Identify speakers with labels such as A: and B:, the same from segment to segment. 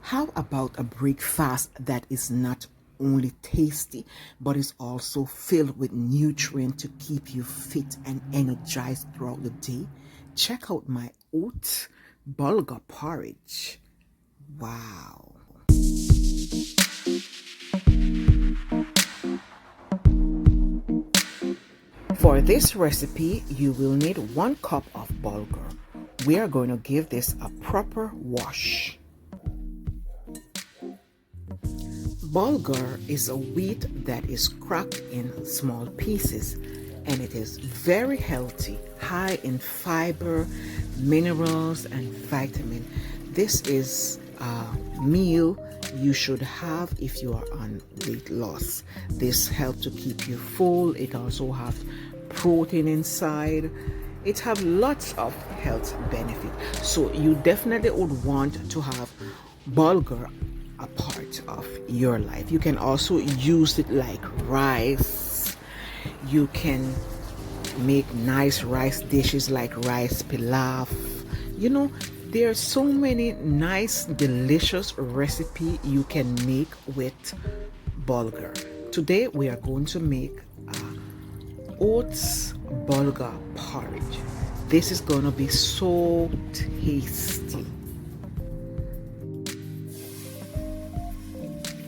A: How about a breakfast that is not only tasty but is also filled with nutrients to keep you fit and energized throughout the day? Check out my oat bulgur porridge. Wow. For this recipe, you will need 1 cup of bulgur. We are going to give this a proper wash. Bulgur is a wheat that is cracked in small pieces, and it is very healthy, high in fiber, minerals, and vitamin. This is a meal you should have if you are on weight loss. This helps to keep you full. It also has protein inside. It have lots of health benefit. So you definitely would want to have bulgur a part of your life. You can also use it like rice. You can make nice rice dishes like rice pilaf. You know, there are so many nice, delicious recipe you can make with bulgur. Today we are going to make oats bulgur porridge. This is going to be so tasty.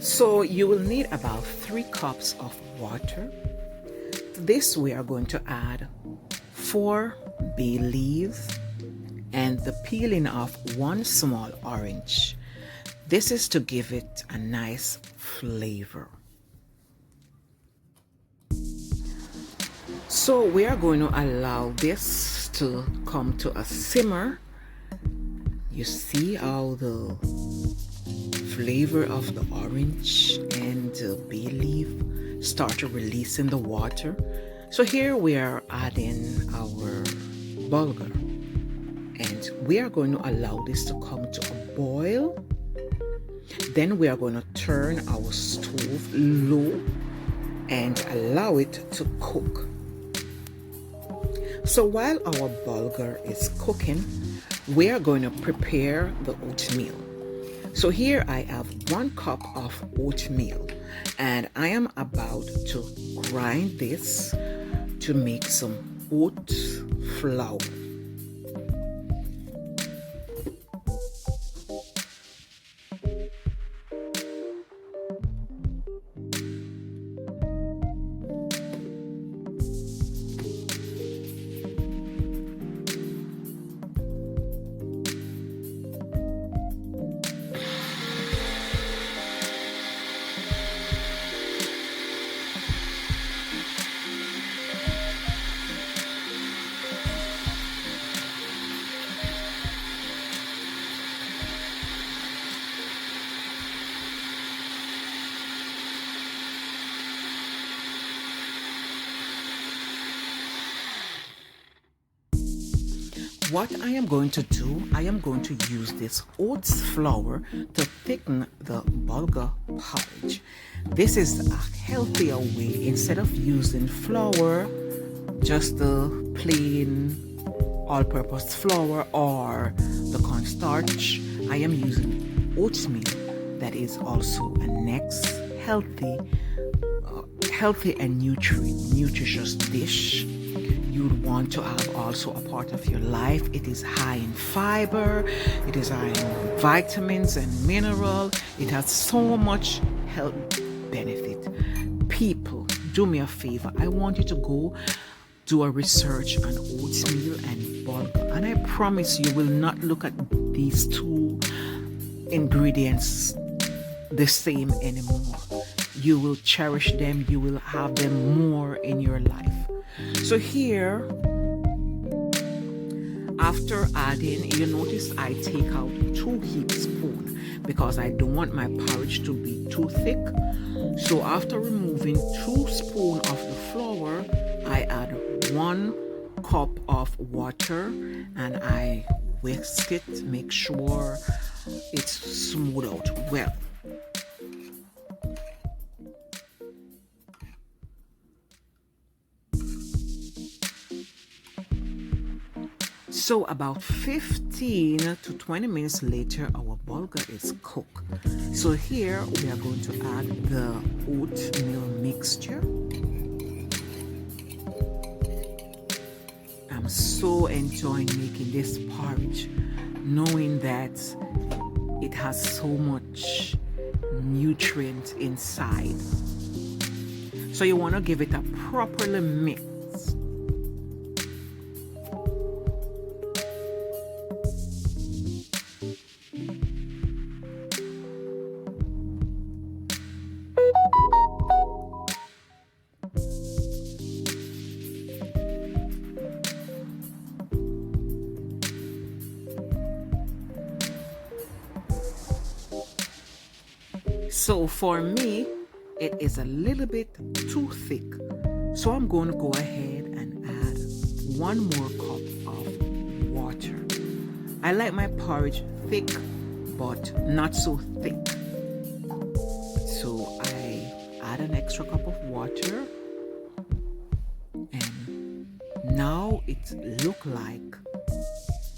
A: So you will need about 3 cups of water. To this we are going to add 4 bay leaves and the peeling of 1 small orange. This is to give it a nice flavor. So we are going to allow this to come to a simmer. You see how the flavor of the orange and the bay leaf start to release in the water. So here we are adding our bulgur, and we are going to allow this to come to a boil. Then we are going to turn our stove low and allow it to cook. So while our bulgur is cooking, we are going to prepare the oatmeal. So here I have 1 cup of oatmeal, and I am about to grind this to make some oat flour. What I am going to do, I am going to use this oats flour to thicken the bulgur porridge. This is a healthier way. Instead of using flour, just the plain all-purpose flour or the cornstarch, I am using oatmeal that is also a next healthy and nutritious dish you'd want to have also a part of your life. It is high in fiber, it is high in vitamins and mineral. It has so much health benefit. People, do me a favor. I want you to go do a research on oatmeal and bulgur, and I promise you will not look at these 2 ingredients the same anymore. You will cherish them, you will have them more in your life. So here, after adding, you notice I take out 2 heaped spoons because I don't want my porridge to be too thick. So after removing 2 spoons of the flour, I add 1 cup of water and I whisk it, make sure it's smooth out well. So about 15 to 20 minutes later, our bulgur is cooked. So here we are going to add the oatmeal mixture. I'm so enjoying making this porridge, knowing that it has so much nutrient inside. So you want to give it a properly mix. So for me, it is a little bit too thick. So I'm going to go ahead and add 1 more cup of water. I like my porridge thick, but not so thick. So I add an extra cup of water. And now it looks like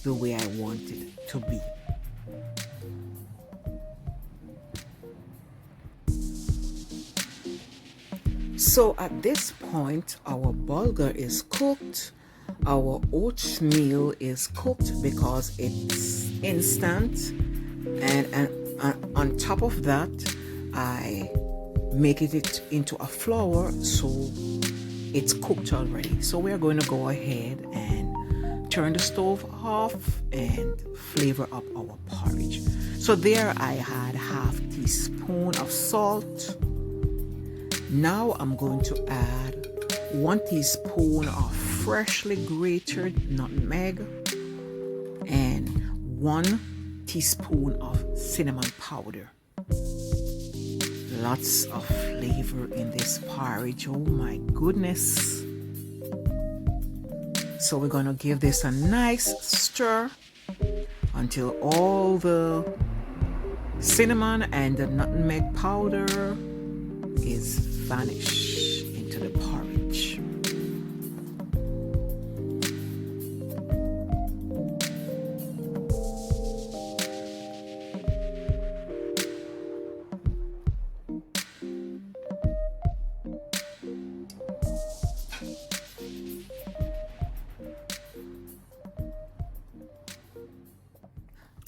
A: the way I want it to be. So at this point, our bulgur is cooked. Our oatmeal is cooked because it's instant. And on top of that, I make it into a flour, so it's cooked already. So we're going to go ahead and turn the stove off and flavor up our porridge. So there I had half teaspoon of salt. Now I'm going to add 1 teaspoon of freshly grated nutmeg and 1 teaspoon of cinnamon powder. Lots of flavor in this porridge. Oh my goodness. So we're going to give this a nice stir until all the cinnamon and the nutmeg powder is vanished into the porridge.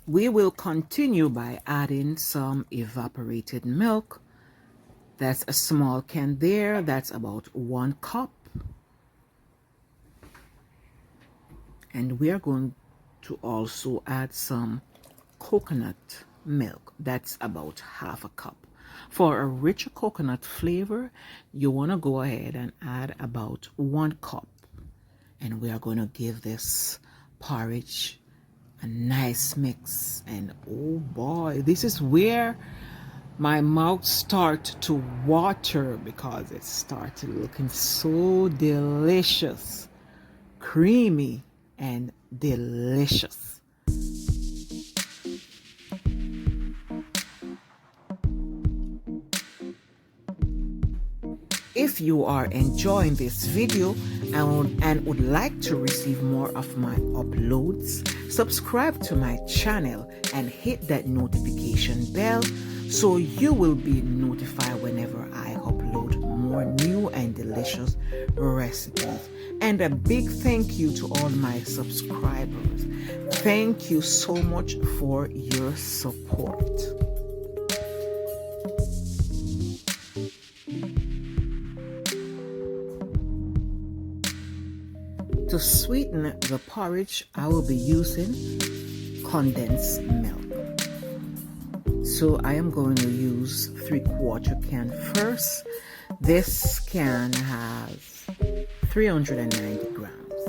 A: We will continue by adding some evaporated milk. That's a small can there. That's about 1 cup. And we are going to also add some coconut milk. That's about ½ cup. For a richer coconut flavor, you want to go ahead and add about 1 cup. And we are going to give this porridge a nice mix. And oh boy, this is where my mouth starts to water because it started looking so delicious, creamy and delicious. If you are enjoying this video and would like to receive more of my uploads, subscribe to my channel and hit that notification bell so you will be notified whenever I upload more new and delicious recipes. And a big thank you to all my subscribers. Thank you so much for your support. To sweeten the porridge, I will be using condensed milk. So I am going to use 3/4 can first. This can has 390 grams.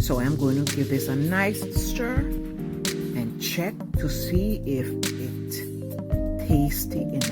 A: So I'm going to give this a nice stir and check to see if it's tasty enough.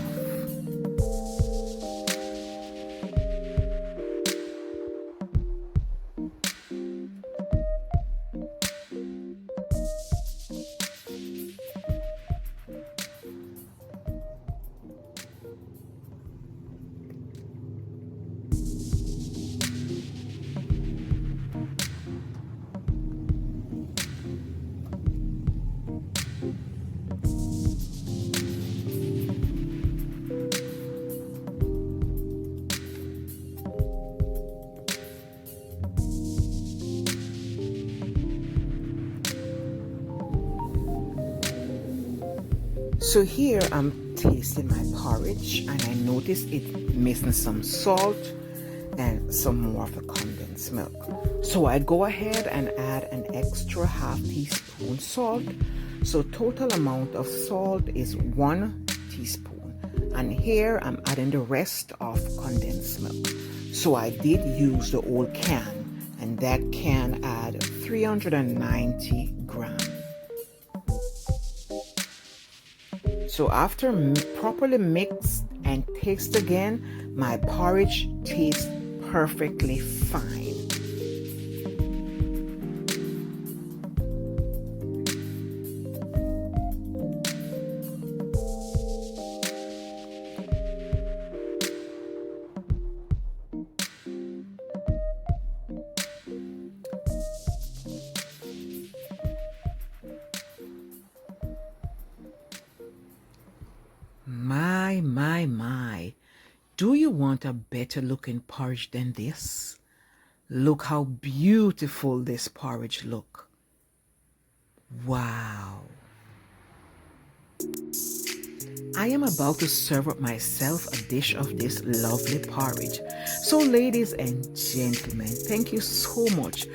A: So here I'm tasting my porridge, and I notice it missing some salt and some more of the condensed milk. So I go ahead and add an extra half teaspoon salt. So total amount of salt is 1 teaspoon. And here I'm adding the rest of condensed milk. So I did use the old can, and that can add 390 grams. So after properly mixed and taste again, my porridge tastes perfectly fine. My. Do you want a better looking porridge than this? Look how beautiful this porridge look. Wow. I am about to serve up myself a dish of this lovely porridge. So ladies and gentlemen, thank you so much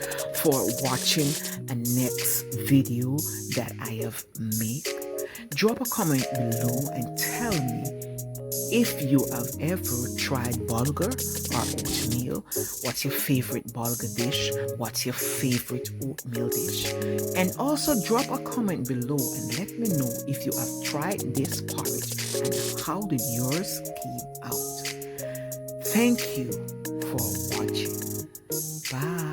A: for watching a next video that I have made. Drop a comment below and tell me if you have ever tried bulgur or oatmeal. What's your favorite bulgur dish? What's your favorite oatmeal dish? And also drop a comment below and let me know if you have tried this porridge and how did yours came out. Thank you for watching. Bye.